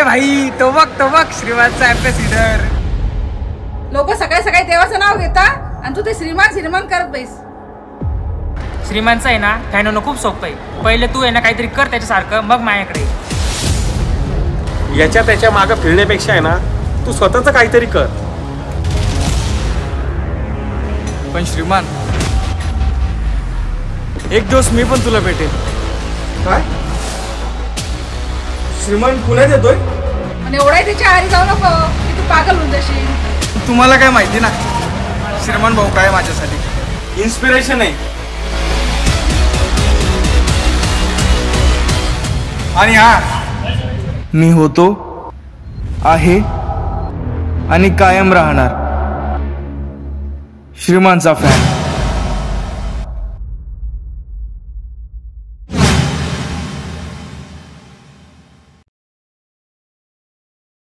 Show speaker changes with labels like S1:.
S1: भाई तो बघ श्रीमानचा अँबॅसिडर.
S2: लोक सकाळी सकाळी देवाचं नाव घेता आणि तू ते श्रीमान श्रीमान करत बैस.
S1: श्रीमानचं आहे ना फॅन होणं खूप सोपं आहे. पहिले तू आहे ना काहीतरी कर त्याच्यासारखं, मग माझ्याकडे.
S3: याच्या त्याच्या मागं फिरण्यापेक्षा आहे ना तू स्वतःच काहीतरी कर.
S4: पण श्रीमान, एक दिवस मी पण तुला भेटेन.
S3: काय श्रीमान पुण्यात येतोय?
S2: आणि एवढाही त्याच्या आरी जाऊ नको की तू पागल होऊन जाशील.
S4: तुम्हाला काय माहिती ना श्रीमान भाऊ काय माझ्यासाठी इन्स्पिरेशन आहे. आणि हा मी होतो, आहे आणि कायम राहणार श्रीमानचा फॅन.